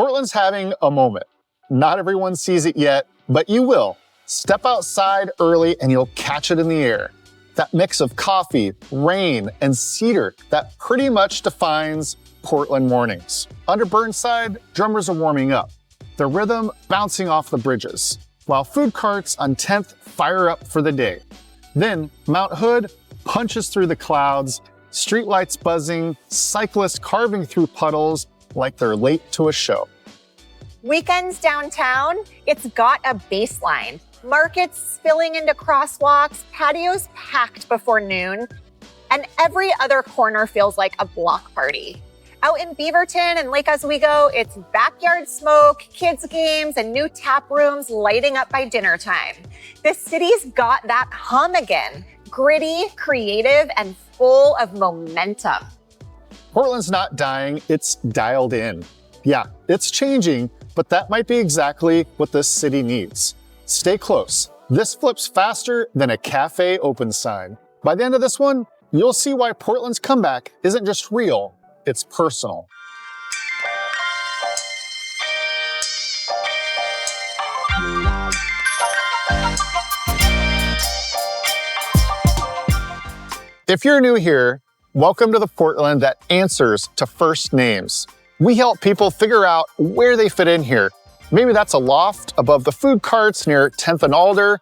Portland's having a moment. Not everyone sees it yet, but you will. Step outside early and you'll catch it in the air. That mix of coffee, rain, and cedar that pretty much defines Portland mornings. Under Burnside, drummers are warming up, their rhythm bouncing off the bridges, while food carts on 10th fire up for the day. Then Mount Hood punches through the clouds, streetlights buzzing, cyclists carving through puddles like they're late to a show. Weekends downtown, it's got a baseline. Markets spilling into crosswalks, patios packed before noon, and every other corner feels like a block party. Out in Beaverton and Lake Oswego, it's backyard smoke, kids' games, and new tap rooms lighting up by dinner time. The city's got that hum again, gritty, creative, and full of momentum. Portland's not dying, it's dialed in. Yeah, it's changing, but that might be exactly what this city needs. Stay close. This flips faster than a cafe open sign. By the end of this one, you'll see why Portland's comeback isn't just real, it's personal. If you're new here, welcome to the Portland that answers to first names. We help people figure out where they fit in here. Maybe that's a loft above the food carts near 10th and Alder.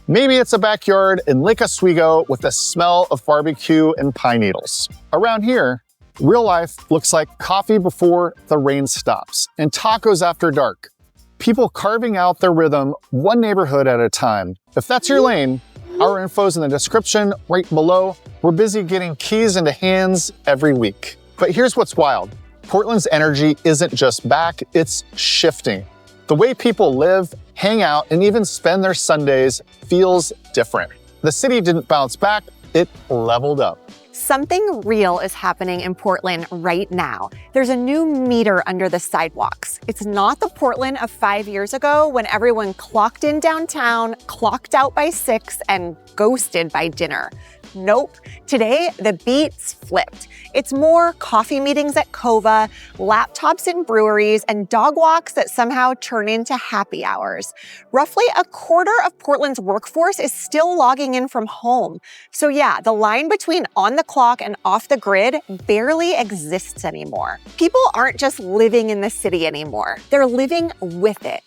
Maybe it's a backyard in Lake Oswego with the smell of barbecue and pine needles. Around here, real life looks like coffee before the rain stops and tacos after dark. People carving out their rhythm one neighborhood at a time. If that's your lane, our info's in the description right below. We're busy getting keys into hands every week. But here's what's wild. Portland's energy isn't just back, it's shifting. The way people live, hang out, and even spend their Sundays feels different. The city didn't bounce back, it leveled up. Something real is happening in Portland right now. There's a new meter under the sidewalks. It's not the Portland of 5 years ago when everyone clocked in downtown, clocked out by 6, and ghosted by dinner. Nope. Today, the beat's flipped. It's more coffee meetings at Cova, laptops in breweries, and dog walks that somehow turn into happy hours. Roughly a quarter of Portland's workforce is still logging in from home. So yeah, the line between on the clock and off the grid barely exists anymore. People aren't just living in the city anymore. They're living with it.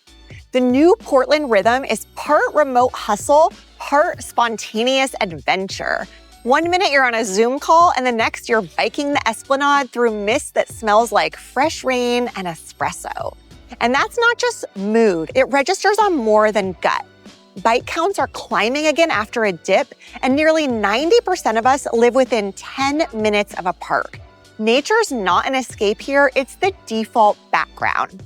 The new Portland rhythm is part remote hustle, part spontaneous adventure. 1 minute you're on a Zoom call and the next you're biking the Esplanade through mist that smells like fresh rain and espresso. And that's not just mood, it registers on more than gut. Bike counts are climbing again after a dip, and nearly 90% of us live within 10 minutes of a park. Nature's not an escape here, it's the default background.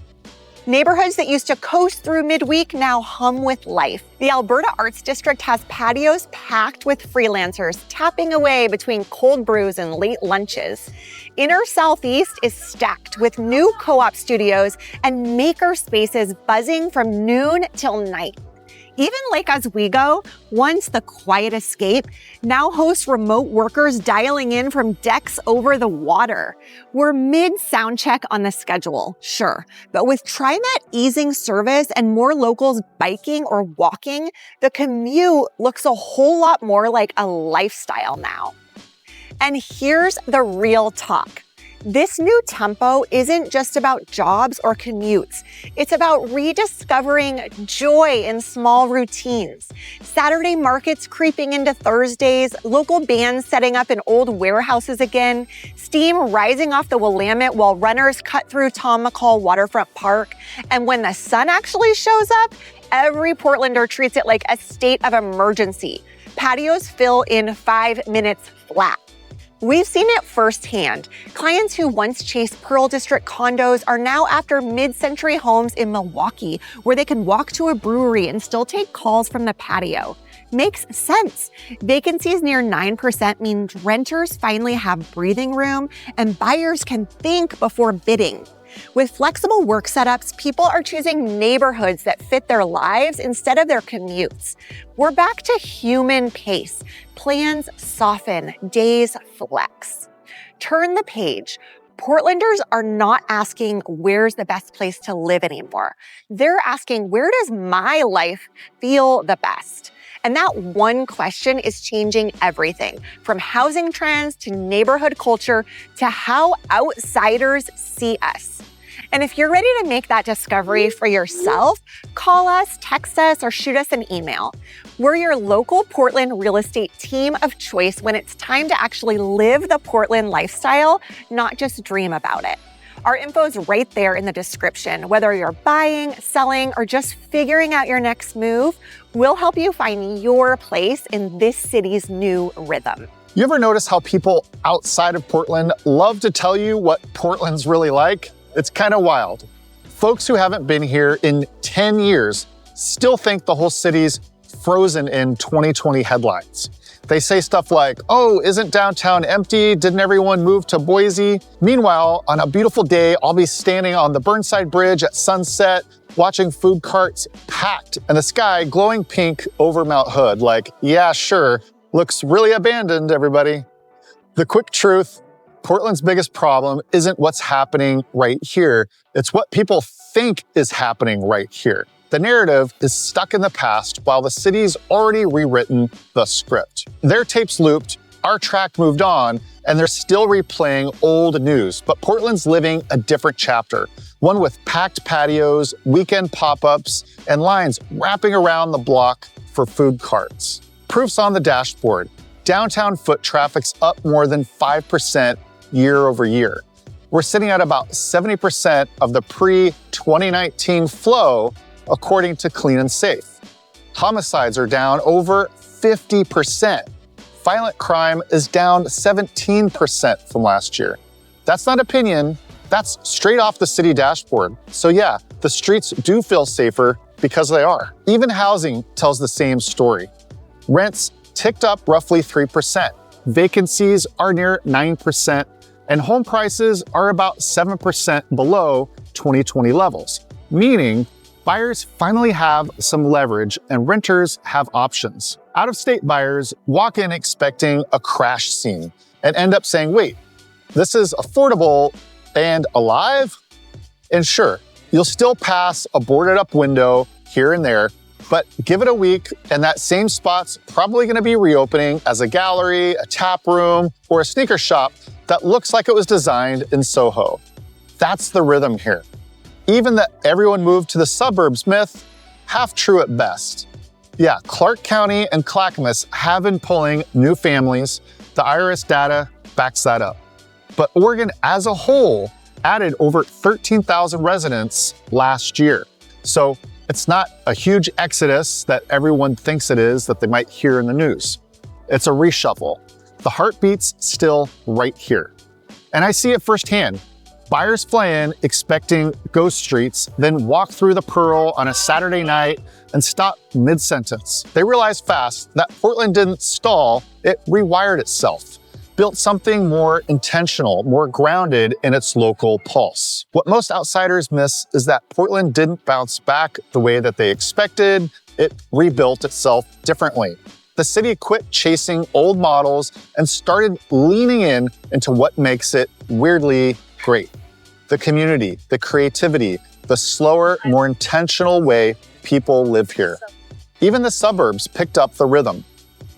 Neighborhoods that used to coast through midweek now hum with life. The Alberta Arts District has patios packed with freelancers tapping away between cold brews and late lunches. Inner Southeast is stacked with new co-op studios and maker spaces buzzing from noon till night. Even Lake Oswego, once the quiet escape, now hosts remote workers dialing in from decks over the water. We're mid-sound check on the schedule, sure, but with TriMet easing service and more locals biking or walking, the commute looks a whole lot more like a lifestyle now. And here's the real talk. This new tempo isn't just about jobs or commutes. It's about rediscovering joy in small routines. Saturday markets creeping into Thursdays, local bands setting up in old warehouses again, steam rising off the Willamette while runners cut through Tom McCall Waterfront Park. And when the sun actually shows up, every Portlander treats it like a state of emergency. Patios fill in 5 minutes flat. We've seen it firsthand. Clients who once chased Pearl District condos are now after mid-century homes in Milwaukee, where they can walk to a brewery and still take calls from the patio. Makes sense. Vacancies near 9% means renters finally have breathing room and buyers can think before bidding. With flexible work setups, people are choosing neighborhoods that fit their lives instead of their commutes. We're back to human pace. Plans soften, days flex. Turn the page. Portlanders are not asking where's the best place to live anymore. They're asking where does my life feel the best? And that one question is changing everything from housing trends to neighborhood culture to how outsiders see us. And if you're ready to make that discovery for yourself, call us, text us, or shoot us an email. We're your local Portland real estate team of choice when it's time to actually live the Portland lifestyle, not just dream about it. Our info is right there in the description. Whether you're buying, selling, or just figuring out your next move, we'll help you find your place in this city's new rhythm. You ever notice how people outside of Portland love to tell you what Portland's really like? It's kind of wild. Folks who haven't been here in 10 years still think the whole city's frozen in 2020 headlines. They say stuff like, oh, isn't downtown empty? Didn't everyone move to Boise? Meanwhile, on a beautiful day, I'll be standing on the Burnside Bridge at sunset, watching food carts packed and the sky glowing pink over Mount Hood. Like, yeah, sure, looks really abandoned, everybody. The quick truth, Portland's biggest problem isn't what's happening right here. It's what people think is happening right here. The narrative is stuck in the past while the city's already rewritten the script. Their tapes looped, our track moved on, and they're still replaying old news. But Portland's living a different chapter, one with packed patios, weekend pop-ups, and lines wrapping around the block for food carts. Proof's on the dashboard. Downtown foot traffic's up more than 5% year over year. We're sitting at about 70% of the pre-2019 flow, according to Clean and Safe. Homicides are down over 50%. Violent crime is down 17% from last year. That's not opinion, that's straight off the city dashboard. So yeah, the streets do feel safer because they are. Even housing tells the same story. Rents ticked up roughly 3%. Vacancies are near 9%, and home prices are about 7% below 2020 levels, meaning buyers finally have some leverage and renters have options. Out-of-state buyers walk in expecting a crash scene and end up saying, wait, this is affordable and alive? And sure, you'll still pass a boarded up window here and there, but give it a week and that same spot's probably gonna be reopening as a gallery, a tap room, or a sneaker shop that looks like it was designed in Soho. That's the rhythm here. Even the everyone moved to the suburbs myth, half true at best. Yeah, Clark County and Clackamas have been pulling new families. The IRS data backs that up. But Oregon as a whole added over 13,000 residents last year. So it's not a huge exodus that everyone thinks it is that they might hear in the news. It's a reshuffle. The heartbeat's still right here. And I see it firsthand. Buyers fly in expecting ghost streets, then walk through the Pearl on a Saturday night and stop mid-sentence. They realize fast that Portland didn't stall, it rewired itself, built something more intentional, more grounded in its local pulse. What most outsiders miss is that Portland didn't bounce back the way that they expected, it rebuilt itself differently. The city quit chasing old models and started leaning into what makes it weirdly great. The community, the creativity, the slower, more intentional way people live here. Even the suburbs picked up the rhythm.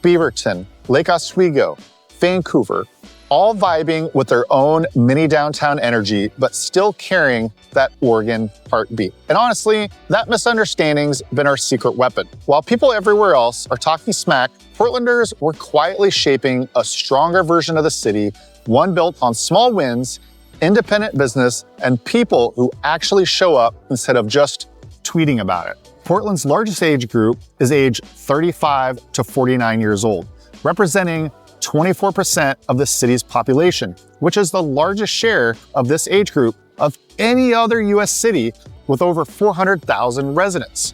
Beaverton, Lake Oswego, Vancouver, all vibing with their own mini downtown energy, but still carrying that Oregon heartbeat. And honestly, that misunderstanding's been our secret weapon. While people everywhere else are talking smack, Portlanders were quietly shaping a stronger version of the city, one built on small wins, independent business, and people who actually show up instead of just tweeting about it. Portland's largest age group is age 35 to 49 years old, representing 24% of the city's population, which is the largest share of this age group of any other US city with over 400,000 residents.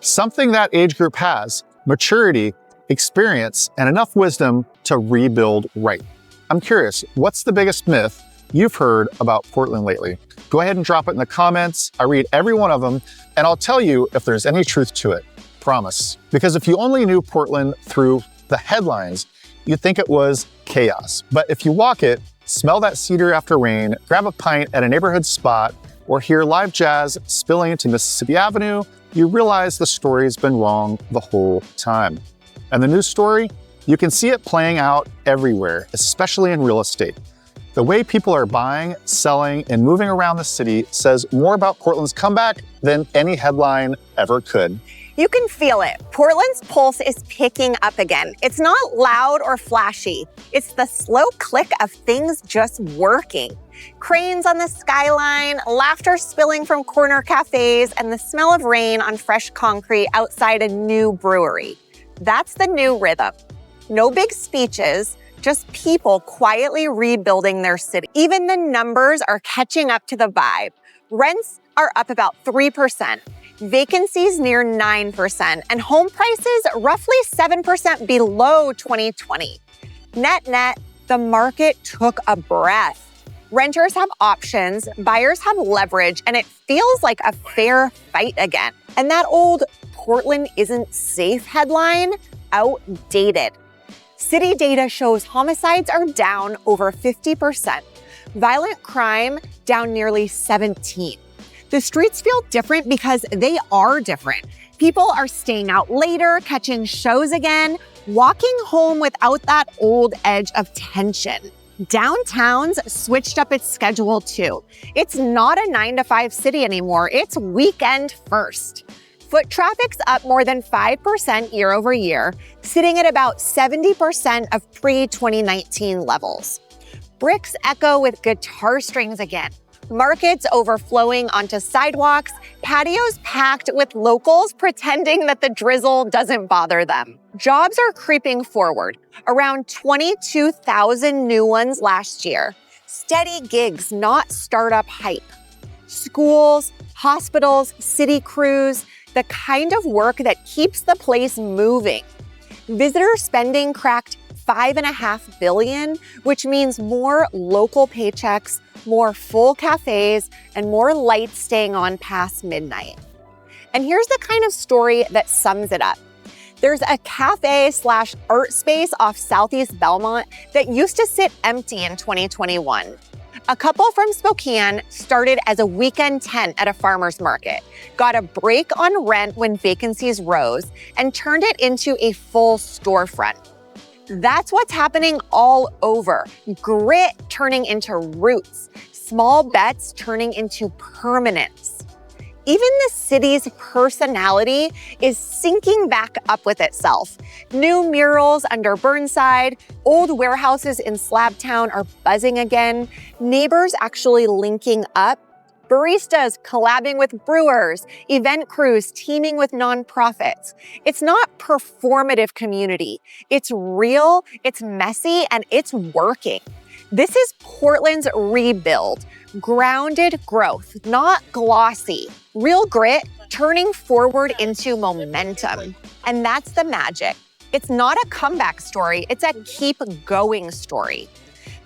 Something that age group has: maturity, experience, and enough wisdom to rebuild right. I'm curious, what's the biggest myth you've heard about Portland lately? Go ahead and drop it in the comments. I read every one of them, and I'll tell you if there's any truth to it. Promise. Because if you only knew Portland through the headlines, you'd think it was chaos. But if you walk it, smell that cedar after rain, grab a pint at a neighborhood spot, or hear live jazz spilling into Mississippi Avenue, you realize the story's been wrong the whole time. And the news story? You can see it playing out everywhere, especially in real estate. The way people are buying, selling, and moving around the city says more about Portland's comeback than any headline ever could. You can feel it. Portland's pulse is picking up again. It's not loud or flashy. It's the slow click of things just working. Cranes on the skyline, laughter spilling from corner cafes, and the smell of rain on fresh concrete outside a new brewery. That's the new rhythm. No big speeches, just people quietly rebuilding their city. Even the numbers are catching up to the vibe. Rents are up about 3%. Vacancies near 9%, and home prices roughly 7% below 2020. Net, the market took a breath. Renters have options, buyers have leverage, and it feels like a fair fight again. And that old "Portland isn't safe" headline, outdated. City data shows homicides are down over 50%. Violent crime down nearly 17%. The streets feel different because they are different. People are staying out later, catching shows again, walking home without that old edge of tension. Downtown's switched up its schedule too. It's not a 9-to-5 city anymore, it's weekend first. Foot traffic's up more than 5% year over year, sitting at about 70% of pre-2019 levels. Bricks echo with guitar strings again. Markets overflowing onto sidewalks, patios packed with locals pretending that the drizzle doesn't bother them. Jobs are creeping forward, around 22,000 new ones last year. Steady gigs, not startup hype. Schools, hospitals, city crews, the kind of work that keeps the place moving. Visitor spending cracked $5.5 billion, which means more local paychecks, more full cafes, and more lights staying on past midnight. And here's the kind of story that sums it up. There's a cafe/art space off Southeast Belmont that used to sit empty in 2021. A couple from Spokane started as a weekend tent at a farmer's market, got a break on rent when vacancies rose, and turned it into a full storefront. That's what's happening all over. Grit turning into roots, small bets turning into permanence. Even the city's personality is syncing back up with itself. New murals under Burnside, old warehouses in Slabtown are buzzing again, neighbors actually linking up, baristas collabing with brewers, event crews teaming with nonprofits. It's not performative community. It's real, it's messy, and it's working. This is Portland's rebuild. Grounded growth, not glossy. Real grit turning forward into momentum. And that's the magic. It's not a comeback story, it's a keep going story.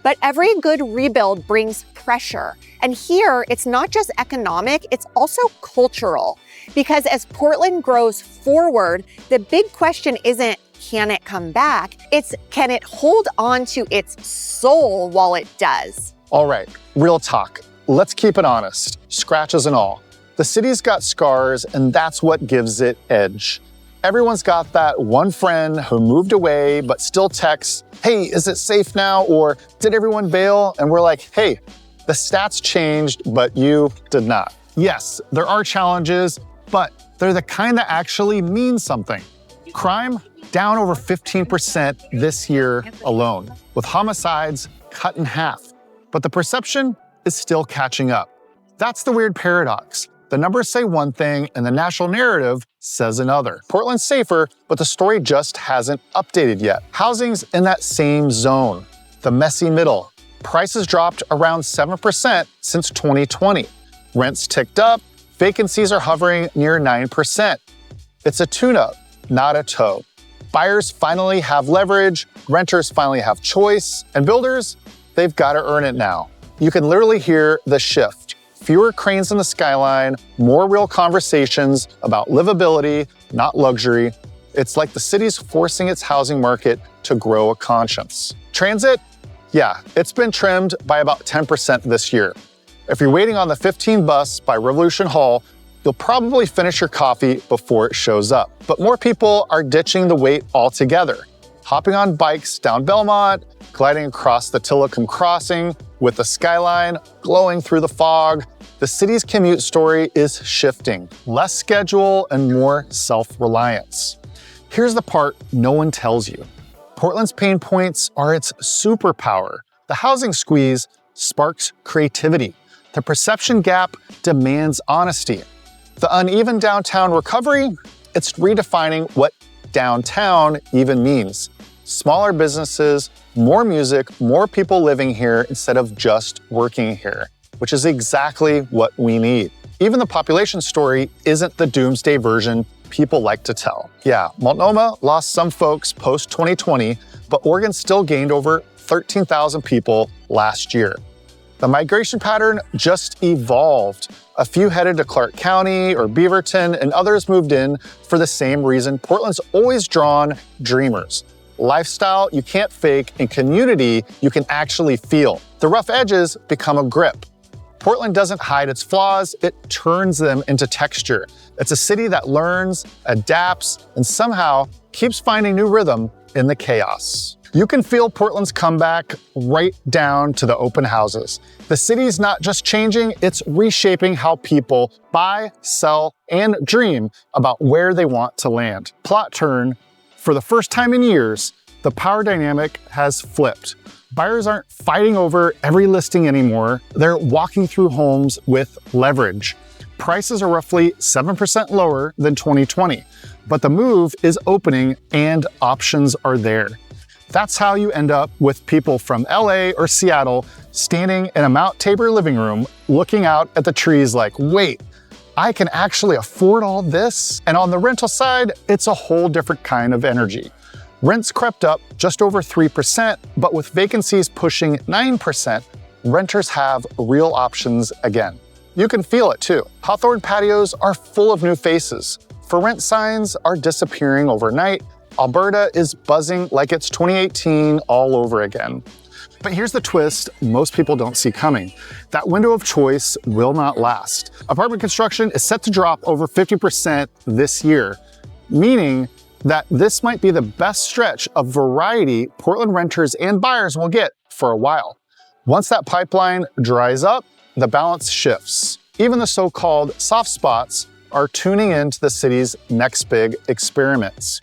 But every good rebuild brings pressure. And here, it's not just economic, it's also cultural. Because as Portland grows forward, the big question isn't, can it come back? It's, can it hold on to its soul while it does? All right, real talk. Let's keep it honest, scratches and all. The city's got scars, and that's what gives it edge. Everyone's got that one friend who moved away but still texts, "Hey, is it safe now?" Or "Did everyone bail?" And we're like, "Hey, the stats changed, but you did not." Yes, there are challenges, but they're the kind that actually mean something. Crime down over 15% this year alone, with homicides cut in half. But the perception is still catching up. That's the weird paradox. The numbers say one thing and the national narrative says another. Portland's safer, but the story just hasn't updated yet. Housing's in that same zone, the messy middle. Prices dropped around 7% since 2020. Rents ticked up, vacancies are hovering near 9%. It's a tune-up, not a toe. Buyers finally have leverage, renters finally have choice, and builders, they've got to earn it now. You can literally hear the shift. Fewer cranes in the skyline, more real conversations about livability, not luxury. It's like the city's forcing its housing market to grow a conscience. Transit, Yeah, it's been trimmed by about 10% this year. If you're waiting on the 15 bus by Revolution Hall, you'll probably finish your coffee before it shows up. But more people are ditching the wait altogether, hopping on bikes down Belmont, gliding across the Tillicum Crossing with the skyline glowing through the fog. The city's commute story is shifting, less schedule and more self-reliance. Here's the part no one tells you. Portland's pain points are its superpower. The housing squeeze sparks creativity. The perception gap demands honesty. The uneven downtown recovery, it's redefining what downtown even means. Smaller businesses, more music, more people living here instead of just working here, which is exactly what we need. Even the population story isn't the doomsday version people like to tell. Yeah, Multnomah lost some folks post-2020, but Oregon still gained over 13,000 people last year. The migration pattern just evolved. A few headed to Clark County or Beaverton, and others moved in for the same reason Portland's always drawn dreamers. Lifestyle you can't fake and community you can actually feel. The rough edges become a grip. Portland doesn't hide its flaws, it turns them into texture. It's a city that learns, adapts, and somehow keeps finding new rhythm in the chaos. You can feel Portland's comeback right down to the open houses. The city's not just changing, it's reshaping how people buy, sell, and dream about where they want to land. Plot turn, for the first time in years, the power dynamic has flipped. Buyers aren't fighting over every listing anymore, they're walking through homes with leverage. Prices are roughly 7% lower than 2020, but the move is opening and options are there. That's how you end up with people from LA or Seattle standing in a Mount Tabor living room looking out at the trees like, wait, I can actually afford all this? And on the rental side, it's a whole different kind of energy. Rents crept up just over 3%, but with vacancies pushing 9%, renters have real options again. You can feel it too. Hawthorne patios are full of new faces. For rent signs are disappearing overnight. Alberta is buzzing like it's 2018 all over again. But here's the twist most people don't see coming. That window of choice will not last. Apartment construction is set to drop over 50% this year, meaning that this might be the best stretch of variety Portland renters and buyers will get for a while. Once that pipeline dries up, the balance shifts. Even the so-called soft spots are tuning into the city's next big experiments.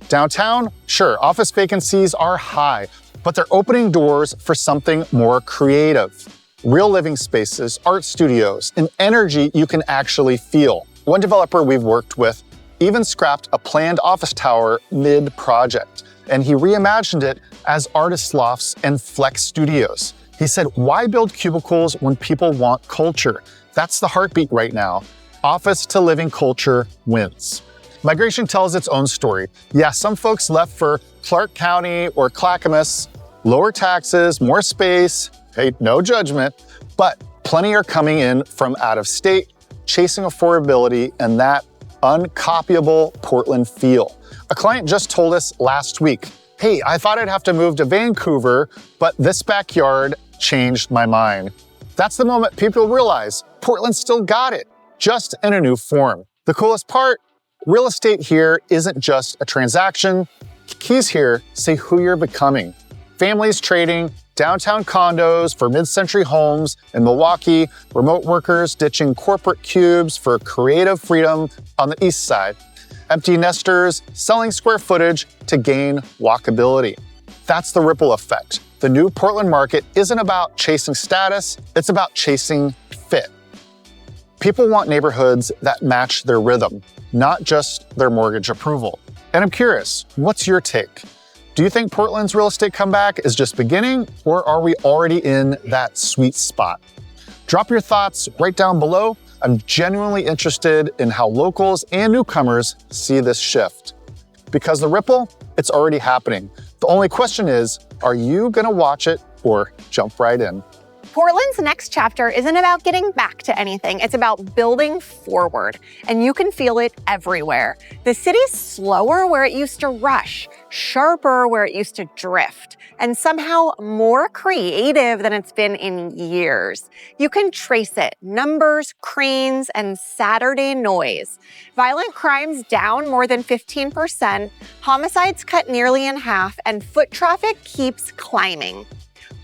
Downtown, sure, office vacancies are high, but they're opening doors for something more creative. Real living spaces, art studios, and energy you can actually feel. One developer we've worked with even scrapped a planned office tower mid-project, and he reimagined it as artist lofts and flex studios. He said, why build cubicles when people want culture? That's the heartbeat right now. Office to living culture wins. Migration tells its own story. Yeah, some folks left for Clark County or Clackamas, lower taxes, more space, hey, no judgment, but plenty are coming in from out of state, chasing affordability and that uncopyable Portland feel. A client just told us last week, hey, I thought I'd have to move to Vancouver, but this backyard changed my mind. That's the moment people realize Portland still got it, just in a new form. The coolest part, real estate here isn't just a transaction. Keys here say who you're becoming. Families trading downtown condos for mid-century homes in Milwaukee, remote workers ditching corporate cubes for creative freedom on the east side, empty nesters selling square footage to gain walkability. That's the ripple effect. The new Portland market isn't about chasing status, it's about chasing fit. People want neighborhoods that match their rhythm, not just their mortgage approval. And I'm curious, what's your take? Do you think Portland's real estate comeback is just beginning, or are we already in that sweet spot? Drop your thoughts right down below. I'm genuinely interested in how locals and newcomers see this shift. Because the ripple, it's already happening. The only question is, are you gonna watch it or jump right in? Portland's next chapter isn't about getting back to anything. It's about building forward, and you can feel it everywhere. The city's slower where it used to rush, sharper where it used to drift, and somehow more creative than it's been in years. You can trace it: numbers, cranes, and Saturday noise. Violent crimes down more than 15%, homicides cut nearly in half, and foot traffic keeps climbing.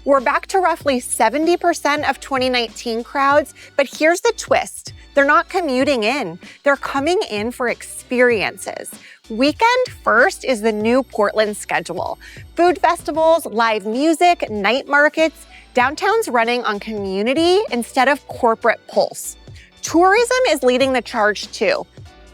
We're back to roughly 70% of 2019 crowds, but here's the twist. They're not commuting in. They're coming in for experiences. Weekend first is the new Portland schedule. Food festivals, live music, night markets. Downtown's running on community instead of corporate pulse. Tourism is leading the charge too.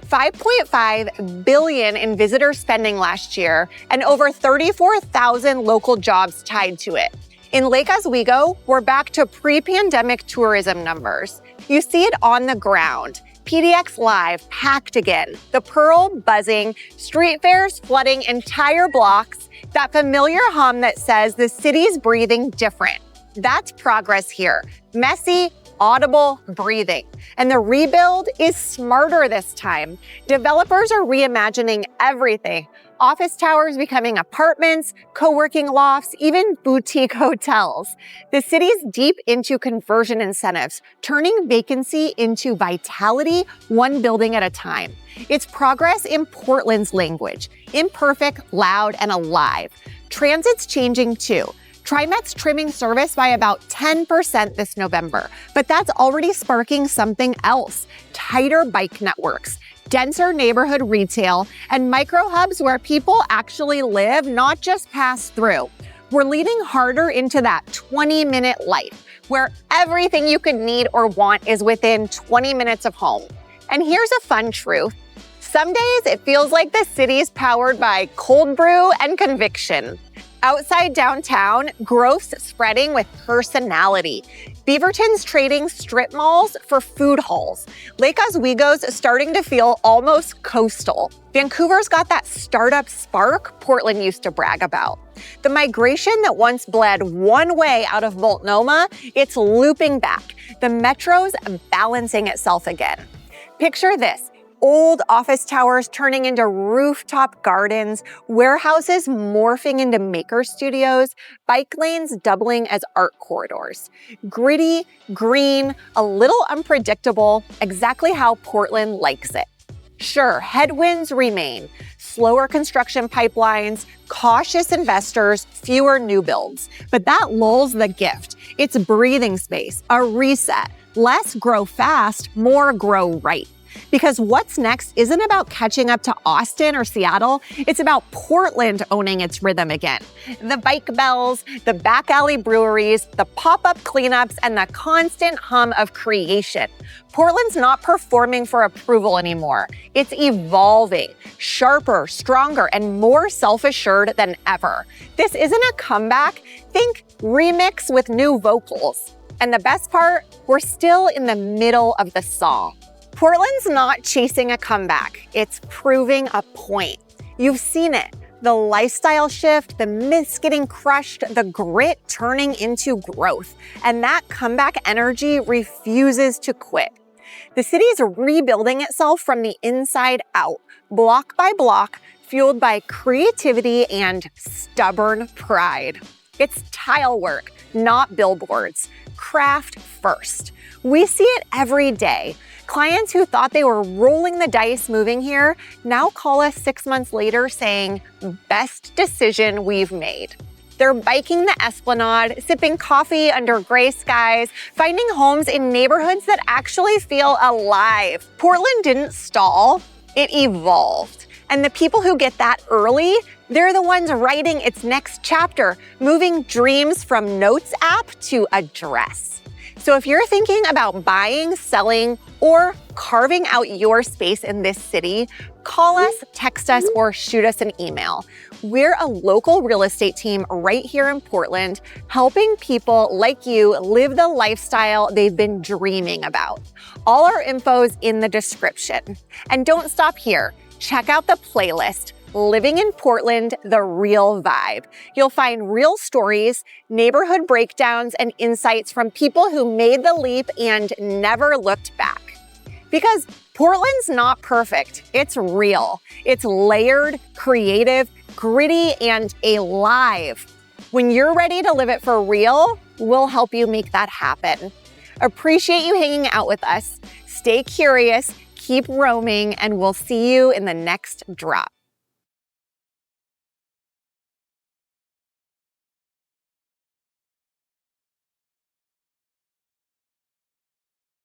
$5.5 billion in visitor spending last year, and over 34,000 local jobs tied to it. In Lake Oswego, we're back to pre-pandemic tourism numbers. You see it on the ground. PDX Live packed again, the Pearl buzzing, street fairs flooding entire blocks, that familiar hum that says the city's breathing different. That's progress here. Messy, audible breathing. And the rebuild is smarter this time. Developers are reimagining everything. Office towers becoming apartments, co-working lofts, even boutique hotels. The city's deep into conversion incentives, turning vacancy into vitality, one building at a time. It's progress in Portland's language: imperfect, loud, and alive. Transit's changing too. TriMet's trimming service by about 10% this November, but that's already sparking something else: tighter bike networks, denser neighborhood retail, and micro hubs where people actually live, not just pass through. We're leaning harder into that 20-minute life, where everything you could need or want is within 20 minutes of home. And here's a fun truth. Some days it feels like the city's powered by cold brew and conviction. Outside downtown, growth's spreading with personality. Beaverton's trading strip malls for food halls. Lake Oswego's starting to feel almost coastal. Vancouver's got that startup spark Portland used to brag about. The migration that once bled one way out of Multnomah, it's looping back. The metro's balancing itself again. Picture this: old office towers turning into rooftop gardens, warehouses morphing into maker studios, bike lanes doubling as art corridors. Gritty, green, a little unpredictable, exactly how Portland likes it. Sure, headwinds remain: slower construction pipelines, cautious investors, fewer new builds. But that lulls the gift. It's breathing space, a reset. Less grow fast, more grow right. Because what's next isn't about catching up to Austin or Seattle, it's about Portland owning its rhythm again. The bike bells, the back alley breweries, the pop-up cleanups, and the constant hum of creation. Portland's not performing for approval anymore. It's evolving, sharper, stronger, and more self-assured than ever. This isn't a comeback. Think remix with new vocals. And the best part, we're still in the middle of the song. Portland's not chasing a comeback, it's proving a point. You've seen it: the lifestyle shift, the myths getting crushed, the grit turning into growth. And that comeback energy refuses to quit. The city's rebuilding itself from the inside out, block by block, fueled by creativity and stubborn pride. It's tile work, not billboards. Craft first. We see it every day. Clients who thought they were rolling the dice moving here now call us 6 months later saying, best decision we've made. They're biking the Esplanade, sipping coffee under gray skies, finding homes in neighborhoods that actually feel alive. Portland didn't stall, it evolved. And the people who get that early, they're the ones writing its next chapter, moving dreams from Notes app to address. So if you're thinking about buying, selling, or carving out your space in this city, call us, text us, or shoot us an email. We're a local real estate team right here in Portland, helping people like you live the lifestyle they've been dreaming about. All our info's in the description. And don't stop here. Check out the playlist. Living in Portland, the real vibe. You'll find real stories, neighborhood breakdowns, and insights from people who made the leap and never looked back. Because Portland's not perfect, it's real. It's layered, creative, gritty, and alive. When you're ready to live it for real, we'll help you make that happen. Appreciate you hanging out with us. Stay curious, keep roaming, and we'll see you in the next drop.